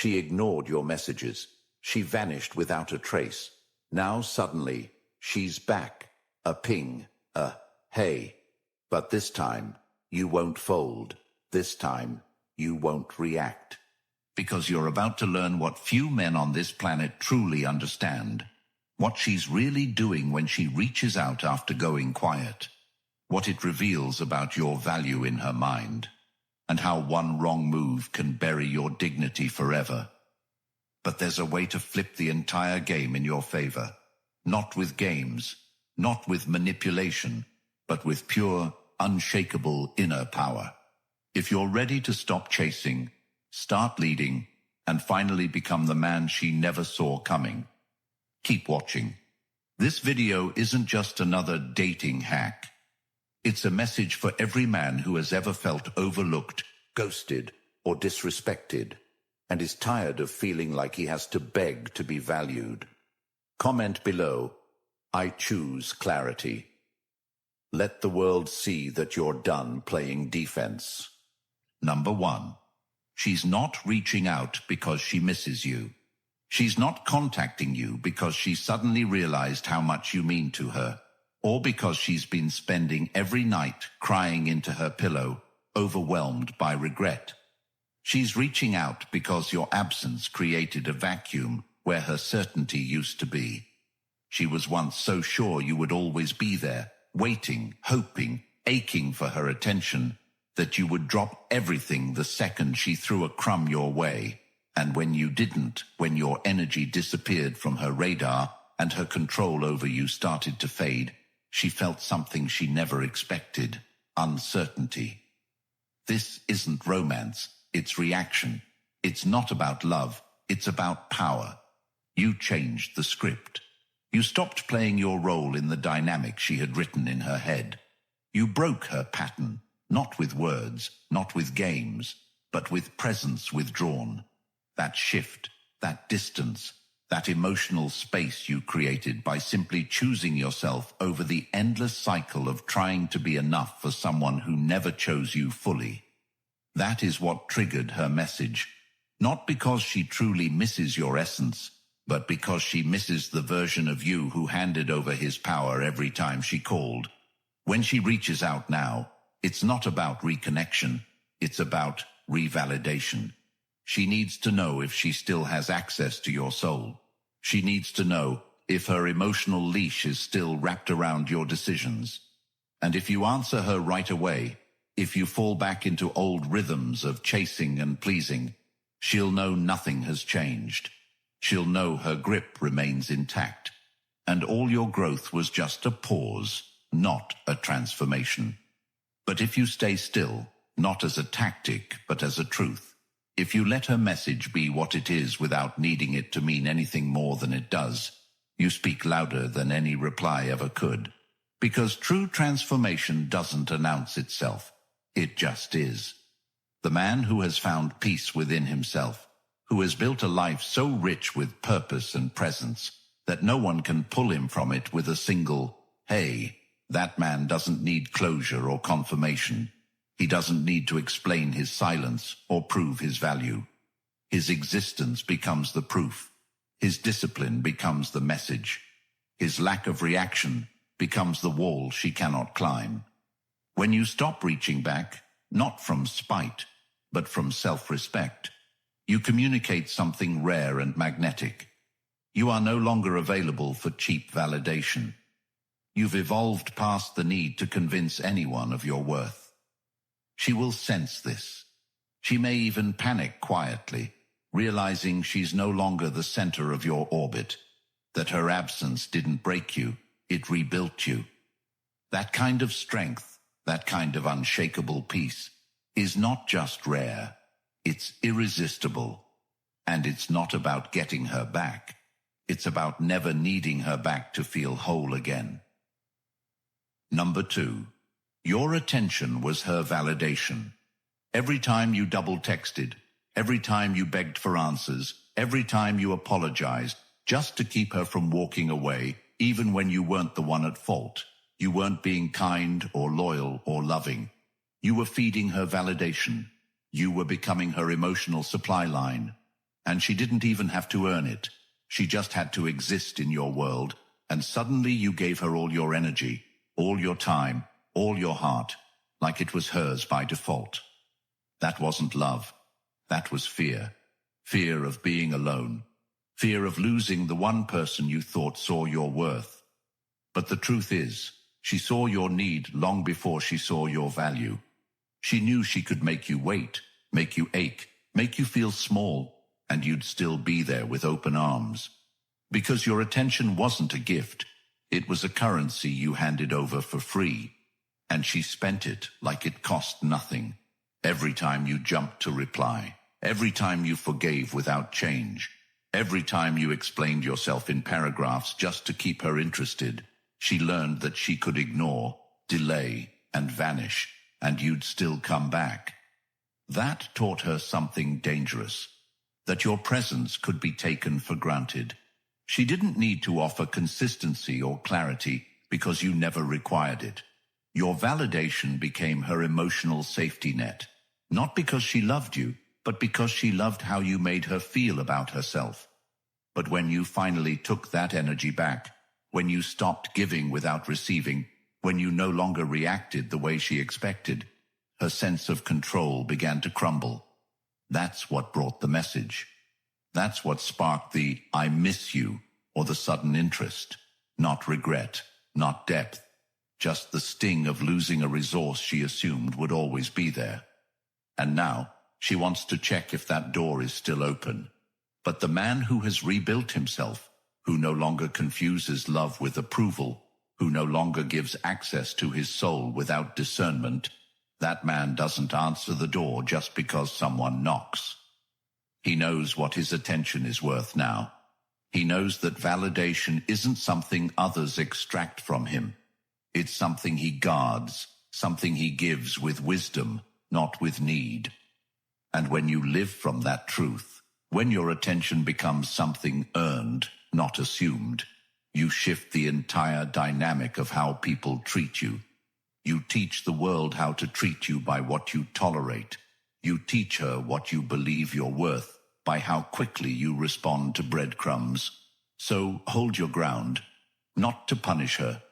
She ignored your messages. She vanished without a trace. Now suddenly, she's back. A ping, a hey. But this time, you won't fold. This time, you won't react. Because you're about to learn what few men on this planet truly understand. What she's really doing when she reaches out after going quiet. What it reveals about your value in her mind. And how one wrong move can bury your dignity forever. But there's a way to flip the entire game in your favor. Not with games, not with manipulation, but with pure, unshakable inner power. If you're ready to stop chasing, start leading, and finally become the man she never saw coming, keep watching. This video isn't just another dating hack. It's a message for every man who has ever felt overlooked, ghosted, or disrespected, and is tired of feeling like he has to beg to be valued. Comment below, I choose clarity. Let the world see that you're done playing defense. Number 1. She's not reaching out because she misses you. She's not contacting you because she suddenly realized how much you mean to her, or because she's been spending every night crying into her pillow, overwhelmed by regret. She's reaching out because your absence created a vacuum where her certainty used to be. She was once so sure you would always be there, waiting, hoping, aching for her attention, that you would drop everything the second she threw a crumb your way. And when you didn't, when your energy disappeared from her radar and her control over you started to fade, she felt something she never expected: uncertainty. This isn't romance, it's reaction. It's not about love, it's about power. You changed the script. You stopped playing your role in the dynamic she had written in her head. You broke her pattern, not with words, not with games, but with presence withdrawn. That shift, that distance, that emotional space you created by simply choosing yourself over the endless cycle of trying to be enough for someone who never chose you fully. That is what triggered her message. Not because she truly misses your essence, but because she misses the version of you who handed over his power every time she called. When she reaches out now, it's not about reconnection, it's about revalidation. She needs to know if she still has access to your soul. She needs to know if her emotional leash is still wrapped around your decisions. And if you answer her right away, if you fall back into old rhythms of chasing and pleasing, she'll know nothing has changed. She'll know her grip remains intact. And all your growth was just a pause, not a transformation. But if you stay still, not as a tactic, but as a truth, if you let her message be what it is without needing it to mean anything more than it does, you speak louder than any reply ever could. Because true transformation doesn't announce itself. It just is. The man who has found peace within himself, who has built a life so rich with purpose and presence that no one can pull him from it with a single, hey, that man doesn't need closure or confirmation. He doesn't need to explain his silence or prove his value. His existence becomes the proof. His discipline becomes the message. His lack of reaction becomes the wall she cannot climb. When you stop reaching back, not from spite, but from self-respect, you communicate something rare and magnetic. You are no longer available for cheap validation. You've evolved past the need to convince anyone of your worth. She will sense this. She may even panic quietly, realizing she's no longer the center of your orbit, that her absence didn't break you, it rebuilt you. That kind of strength, that kind of unshakable peace, is not just rare, it's irresistible. And it's not about getting her back. It's about never needing her back to feel whole again. Number 2. Your attention was her validation. Every time you double-texted, every time you begged for answers, every time you apologized, just to keep her from walking away, even when you weren't the one at fault. You weren't being kind or loyal or loving. You were feeding her validation. You were becoming her emotional supply line. And she didn't even have to earn it. She just had to exist in your world, and suddenly you gave her all your energy, all your time, all your heart, like it was hers by default. That wasn't love. That was fear. Fear of being alone. Fear of losing the one person you thought saw your worth. But the truth is, she saw your need long before she saw your value. She knew she could make you wait, make you ache, make you feel small, and you'd still be there with open arms. Because your attention wasn't a gift. It was a currency you handed over for free. And she spent it like it cost nothing. Every time you jumped to reply. Every time you forgave without change. Every time you explained yourself in paragraphs just to keep her interested. She learned that she could ignore, delay, and vanish, and you'd still come back. That taught her something dangerous. That your presence could be taken for granted. She didn't need to offer consistency or clarity because you never required it. Your validation became her emotional safety net. Not because she loved you, but because she loved how you made her feel about herself. But when you finally took that energy back, when you stopped giving without receiving, when you no longer reacted the way she expected, her sense of control began to crumble. That's what brought the message. That's what sparked the "I miss you" or the sudden interest. Not regret, not depth, just the sting of losing a resource she assumed would always be there. And now, she wants to check if that door is still open. But the man who has rebuilt himself, who no longer confuses love with approval, who no longer gives access to his soul without discernment, that man doesn't answer the door just because someone knocks. He knows what his attention is worth now. He knows that validation isn't something others extract from him. It's something he guards, something he gives with wisdom, not with need. And when you live from that truth, when your attention becomes something earned, not assumed, you shift the entire dynamic of how people treat you. You teach the world how to treat you by what you tolerate. You teach her what you believe you're worth by how quickly you respond to breadcrumbs. So hold your ground, not to punish her,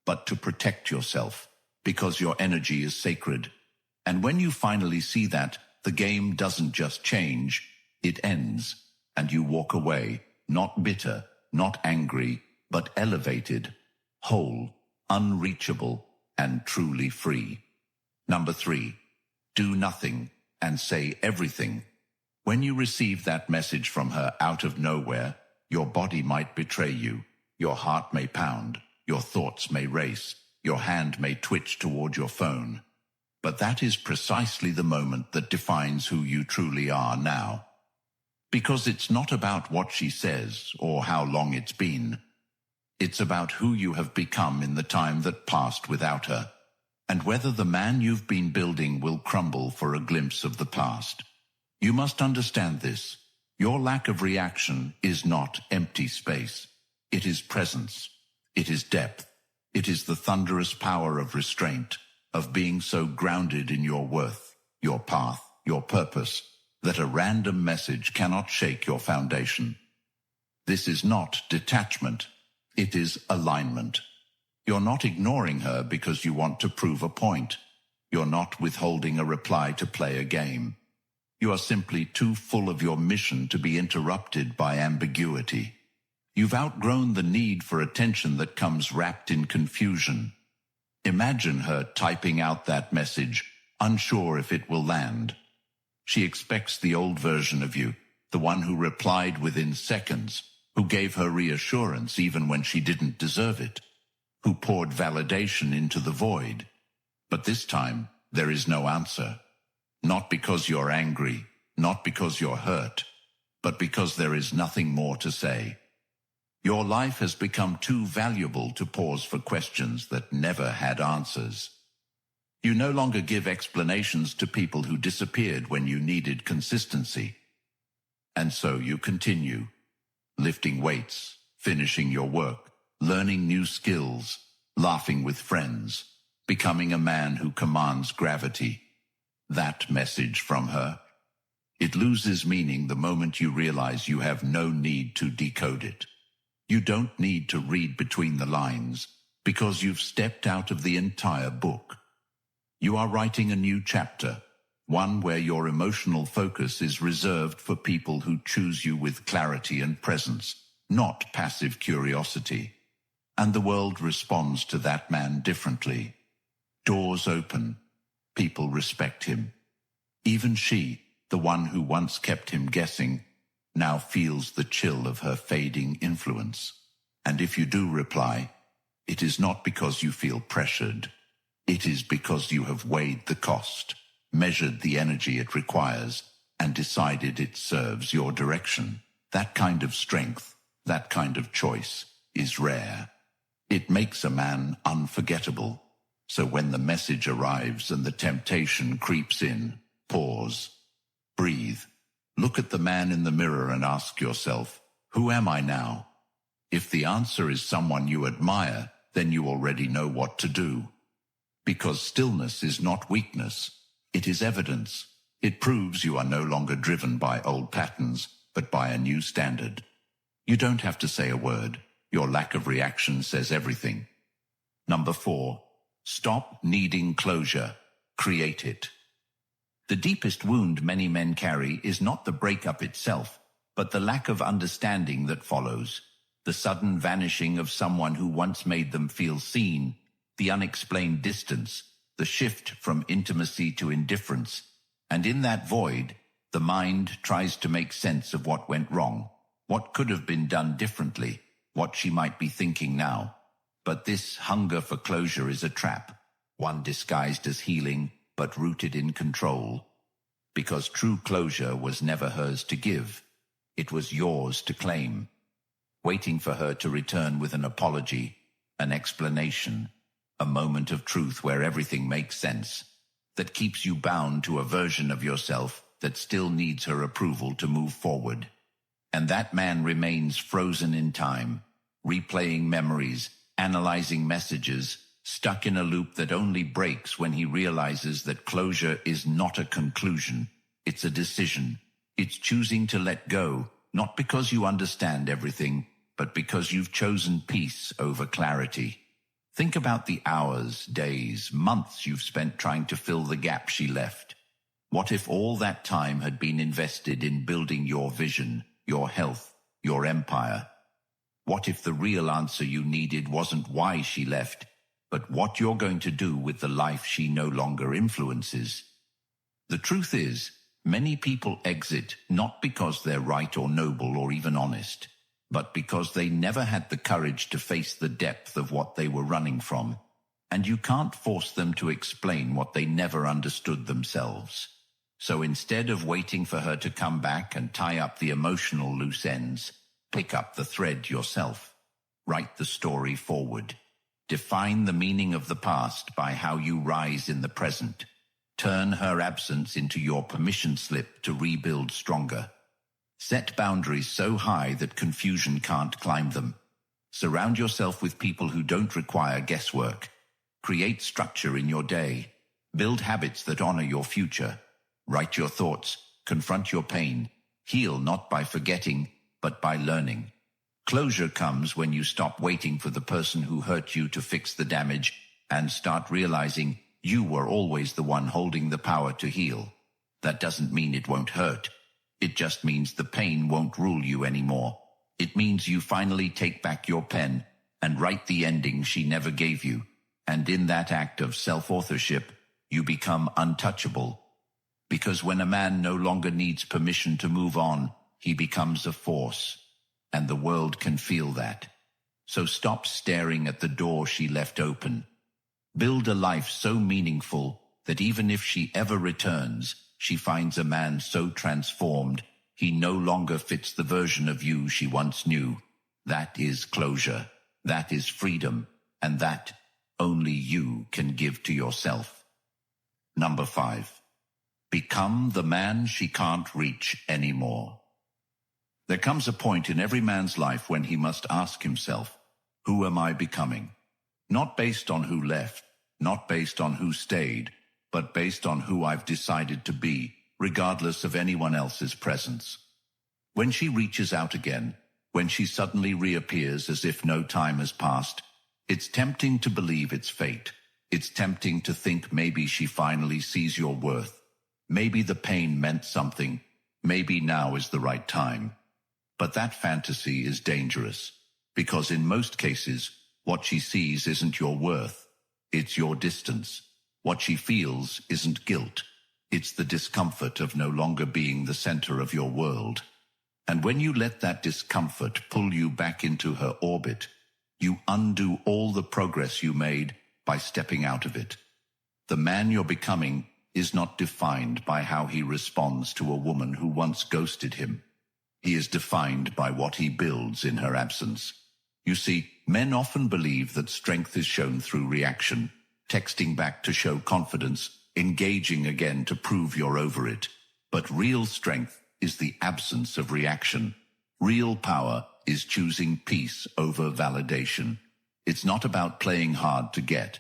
but to protect yourself, because your energy is sacred. And when you finally see that, the game doesn't just change, it ends, and you walk away, not bitter, not angry, but elevated, whole, unreachable, and truly free. Number 3, do nothing and say everything. When you receive that message from her out of nowhere, your body might betray you, your heart may pound, your thoughts may race, your hand may twitch toward your phone. But that is precisely the moment that defines who you truly are now. Because it's not about what she says or how long it's been. It's about who you have become in the time that passed without her, and whether the man you've been building will crumble for a glimpse of the past. You must understand this. Your lack of reaction is not empty space. It is presence. It is depth. It is the thunderous power of restraint, of being so grounded in your worth, your path, your purpose, that a random message cannot shake your foundation. This is not detachment. It is alignment. You're not ignoring her because you want to prove a point. You're not withholding a reply to play a game. You are simply too full of your mission to be interrupted by ambiguity. You've outgrown the need for attention that comes wrapped in confusion. Imagine her typing out that message, unsure if it will land. She expects the old version of you, the one who replied within seconds, who gave her reassurance even when she didn't deserve it, who poured validation into the void. But this time, there is no answer. Not because you're angry, not because you're hurt, but because there is nothing more to say. Your life has become too valuable to pause for questions that never had answers. You no longer give explanations to people who disappeared when you needed consistency. And so you continue, lifting weights, finishing your work, learning new skills, laughing with friends, becoming a man who commands gravity. That message from her, It loses meaning the moment you realize you have no need to decode it. You don't need to read between the lines, because you've stepped out of the entire book. You are writing a new chapter, one where your emotional focus is reserved for people who choose you with clarity and presence, not passive curiosity. And the world responds to that man differently. Doors open. People respect him. Even she, the one who once kept him guessing, now feels the chill of her fading influence. And if you do reply, it is not because you feel pressured. It is because you have weighed the cost, measured the energy it requires, and decided it serves your direction. That kind of strength, that kind of choice, is rare. It makes a man unforgettable. So when the message arrives and the temptation creeps in, pause, breathe, look at the man in the mirror and ask yourself, who am I now? If the answer is someone you admire, then you already know what to do. Because stillness is not weakness, it is evidence. It proves you are no longer driven by old patterns, but by a new standard. You don't have to say a word. Your lack of reaction says everything. Number 4. Stop needing closure. Create it. The deepest wound many men carry is not the breakup itself, but the lack of understanding that follows. The sudden vanishing of someone who once made them feel seen, the unexplained distance, the shift from intimacy to indifference. And in that void, the mind tries to make sense of what went wrong, what could have been done differently, what she might be thinking now. But this hunger for closure is a trap, one disguised as healing, but rooted in control. Because true closure was never hers to give. It was yours to claim. Waiting for her to return with an apology, an explanation, a moment of truth where everything makes sense, that keeps you bound to a version of yourself that still needs her approval to move forward. And that man remains frozen in time, replaying memories, analyzing messages, stuck in a loop that only breaks when he realizes that closure is not a conclusion, it's a decision. It's choosing to let go, not because you understand everything, but because you've chosen peace over clarity. Think about the hours, days, months you've spent trying to fill the gap she left. What if all that time had been invested in building your vision, your health, your empire? What if the real answer you needed wasn't why she left, but what you're going to do with the life she no longer influences? The truth is, many people exit not because they're right or noble or even honest, but because they never had the courage to face the depth of what they were running from. And you can't force them to explain what they never understood themselves. So instead of waiting for her to come back and tie up the emotional loose ends, pick up the thread yourself. Write the story forward. Define the meaning of the past by how you rise in the present. Turn her absence into your permission slip to rebuild stronger. Set boundaries so high that confusion can't climb them. Surround yourself with people who don't require guesswork. Create structure in your day. Build habits that honor your future. Write your thoughts. Confront your pain. Heal not by forgetting, but by learning. Closure comes when you stop waiting for the person who hurt you to fix the damage and start realizing you were always the one holding the power to heal. That doesn't mean it won't hurt. It just means the pain won't rule you anymore. It means you finally take back your pen and write the ending she never gave you. And in that act of self-authorship, you become untouchable. Because when a man no longer needs permission to move on, he becomes a force. And the world can feel that. So stop staring at the door she left open. Build a life so meaningful that even if she ever returns, she finds a man so transformed, he no longer fits the version of you she once knew. That is closure. That is freedom. And that only you can give to yourself. Number 5. Become the man she can't reach anymore. There comes a point in every man's life when he must ask himself, who am I becoming? Not based on who left, not based on who stayed, but based on who I've decided to be regardless of anyone else's presence. When she reaches out again, when she suddenly reappears as if no time has passed, it's tempting to believe it's fate. It's tempting to think maybe she finally sees your worth. Maybe the pain meant something. Maybe now is the right time. But that fantasy is dangerous, because in most cases, what she sees isn't your worth. It's your distance. What she feels isn't guilt. It's the discomfort of no longer being the center of your world. And when you let that discomfort pull you back into her orbit, you undo all the progress you made by stepping out of it. The man you're becoming is not defined by how he responds to a woman who once ghosted him. He is defined by what he builds in her absence. You see, men often believe that strength is shown through reaction, texting back to show confidence, engaging again to prove you're over it. But real strength is the absence of reaction. Real power is choosing peace over validation. It's not about playing hard to get.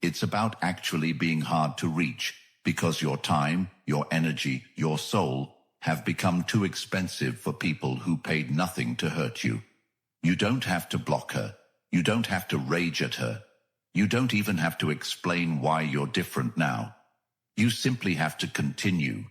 It's about actually being hard to reach, because your time, your energy, your soul have become too expensive for people who paid nothing to hurt you. You don't have to block her. You don't have to rage at her. You don't even have to explain why you're different now. You simply have to continue.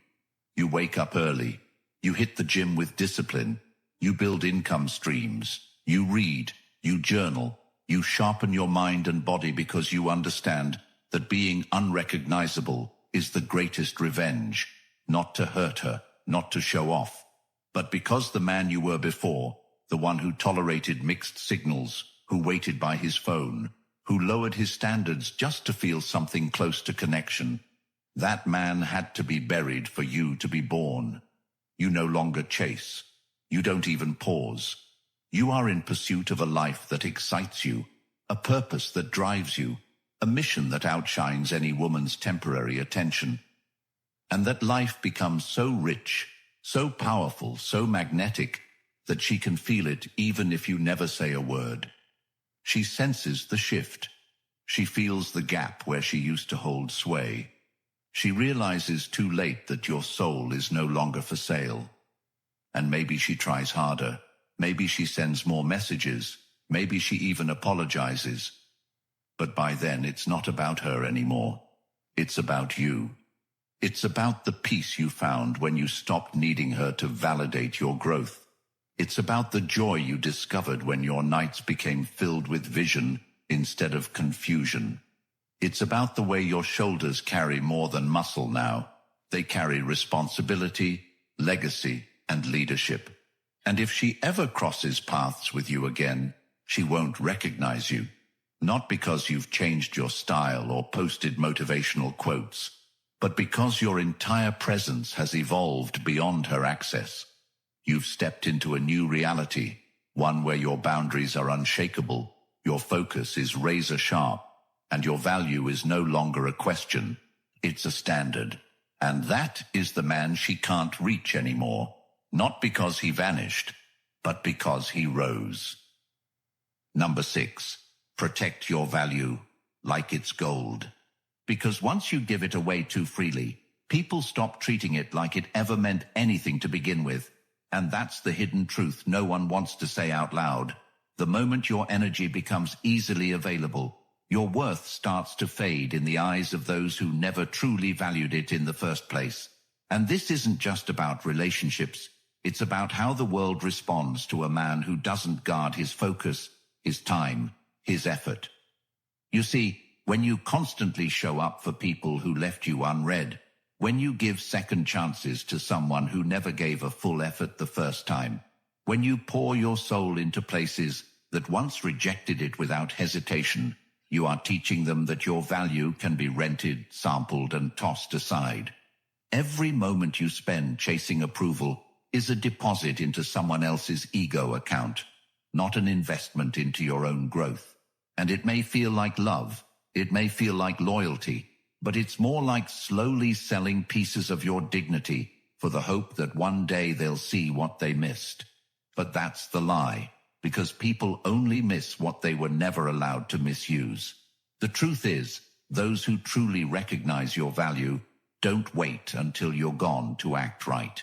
You wake up early. You hit the gym with discipline. You build income streams. You read. You journal. You sharpen your mind and body because you understand that being unrecognizable is the greatest revenge. Not to hurt her, not to show off, but because the man you were before, the one who tolerated mixed signals, who waited by his phone, who lowered his standards just to feel something close to connection, that man had to be buried for you to be born. You no longer chase. You don't even pause. You are in pursuit of a life that excites you, a purpose that drives you, a mission that outshines any woman's temporary attention. And that life becomes so rich, so powerful, so magnetic, that she can feel it even if you never say a word. She senses the shift. She feels the gap where she used to hold sway. She realizes too late that your soul is no longer for sale. And maybe she tries harder. Maybe she sends more messages. Maybe she even apologizes. But by then it's not about her anymore. It's about you. It's about the peace you found when you stopped needing her to validate your growth. It's about the joy you discovered when your nights became filled with vision instead of confusion. It's about the way your shoulders carry more than muscle now. They carry responsibility, legacy, and leadership. And if she ever crosses paths with you again, she won't recognize you. Not because you've changed your style or posted motivational quotes, but because your entire presence has evolved beyond her access. You've stepped into a new reality, one where your boundaries are unshakable, your focus is razor sharp, and your value is no longer a question, it's a standard. And that is the man she can't reach anymore, not because he vanished, but because he rose. Number 6, protect your value like it's gold. Because once you give it away too freely, people stop treating it like it ever meant anything to begin with. And that's the hidden truth no one wants to say out loud. The moment your energy becomes easily available, your worth starts to fade in the eyes of those who never truly valued it in the first place. And this isn't just about relationships. It's about how the world responds to a man who doesn't guard his focus, his time, his effort. You see, when you constantly show up for people who left you unread, when you give second chances to someone who never gave a full effort the first time, when you pour your soul into places that once rejected it without hesitation, you are teaching them that your value can be rented, sampled, and tossed aside. Every moment you spend chasing approval is a deposit into someone else's ego account, not an investment into your own growth. And it may feel like love, it may feel like loyalty, but it's more like slowly selling pieces of your dignity for the hope that one day they'll see what they missed. But that's the lie, because people only miss what they were never allowed to misuse. The truth is, those who truly recognize your value don't wait until you're gone to act right.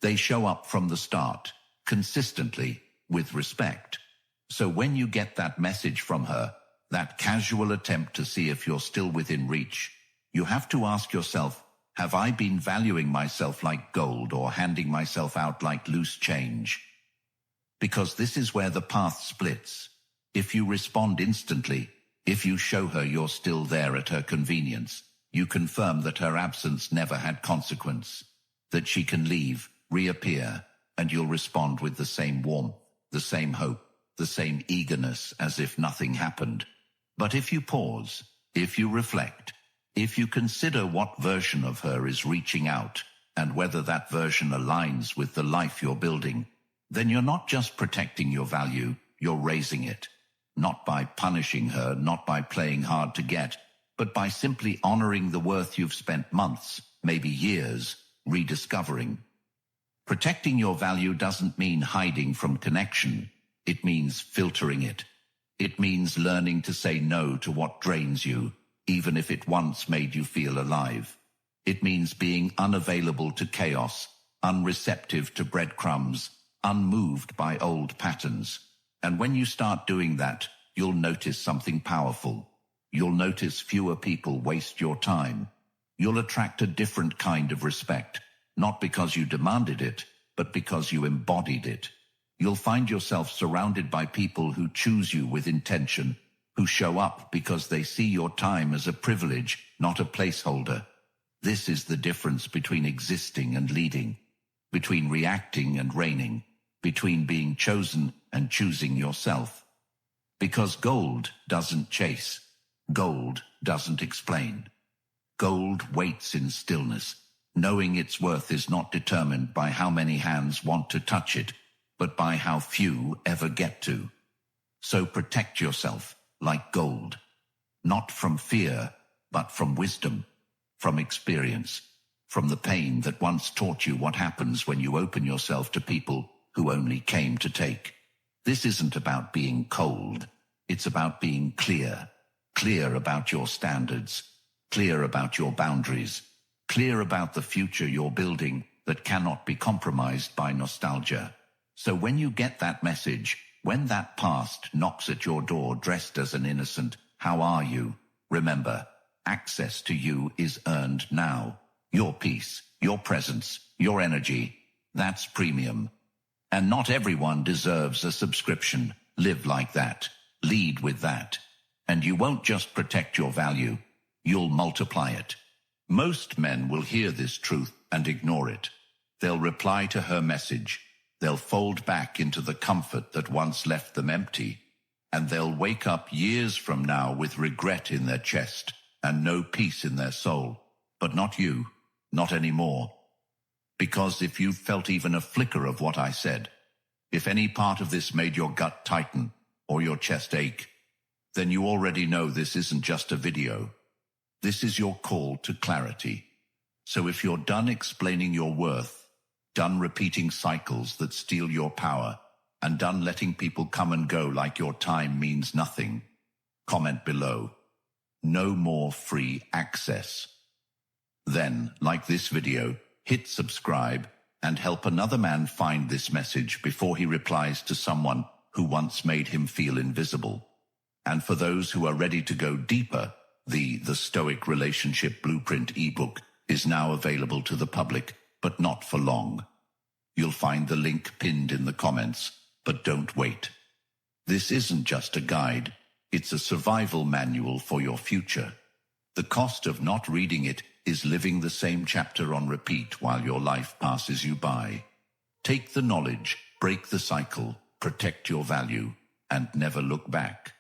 They show up from the start, consistently, with respect. So when you get that message from her, that casual attempt to see if you're still within reach, you have to ask yourself, have I been valuing myself like gold or handing myself out like loose change? Because this is where the path splits. If you respond instantly, if you show her you're still there at her convenience, you confirm that her absence never had consequence, that she can leave, reappear, and you'll respond with the same warmth, the same hope, the same eagerness as if nothing happened. But if you pause, if you reflect, if you consider what version of her is reaching out, and whether that version aligns with the life you're building, then you're not just protecting your value, you're raising it. Not by punishing her, not by playing hard to get, but by simply honoring the worth you've spent months, maybe years, rediscovering. Protecting your value doesn't mean hiding from connection. It means filtering it. It means learning to say no to what drains you, even if it once made you feel alive. It means being unavailable to chaos, unreceptive to breadcrumbs, unmoved by old patterns. And when you start doing that, you'll notice something powerful. You'll notice fewer people waste your time. You'll attract a different kind of respect, not because you demanded it, but because you embodied it. You'll find yourself surrounded by people who choose you with intention, who show up because they see your time as a privilege, not a placeholder. This is the difference between existing and leading, between reacting and reigning, between being chosen and choosing yourself. Because gold doesn't chase. Gold doesn't explain. Gold waits in stillness, knowing its worth is not determined by how many hands want to touch it, but by how few ever get to. So protect yourself like gold, not from fear, but from wisdom, from experience, from the pain that once taught you what happens when you open yourself to people who only came to take. This isn't about being cold. It's about being clear. Clear about your standards, clear about your boundaries, clear about the future you're building that cannot be compromised by nostalgia. So when you get that message, when that past knocks at your door dressed as an innocent, how are you? Remember, access to you is earned now. Your peace, your presence, your energy, that's premium. And not everyone deserves a subscription. Live like that. Lead with that. And you won't just protect your value, you'll multiply it. Most men will hear this truth and ignore it. They'll reply to her message. They'll fold back into the comfort that once left them empty. And they'll wake up years from now with regret in their chest and no peace in their soul. But not you, not anymore. Because if you felt even a flicker of what I said, if any part of this made your gut tighten or your chest ache, then you already know this isn't just a video. This is your call to clarity. So if you're done explaining your worth, done repeating cycles that steal your power, and done letting people come and go like your time means nothing, comment below. No more free access. Then, like this video, hit subscribe and help another man find this message before he replies to someone who once made him feel invisible. And for those who are ready to go deeper, the Stoic Relationship Blueprint ebook is now available to the public, but not for long. You'll find the link pinned in the comments, but don't wait. This isn't just a guide, it's a survival manual for your future. The cost of not reading it is living the same chapter on repeat while your life passes you by. Take the knowledge, break the cycle, protect your value, and never look back.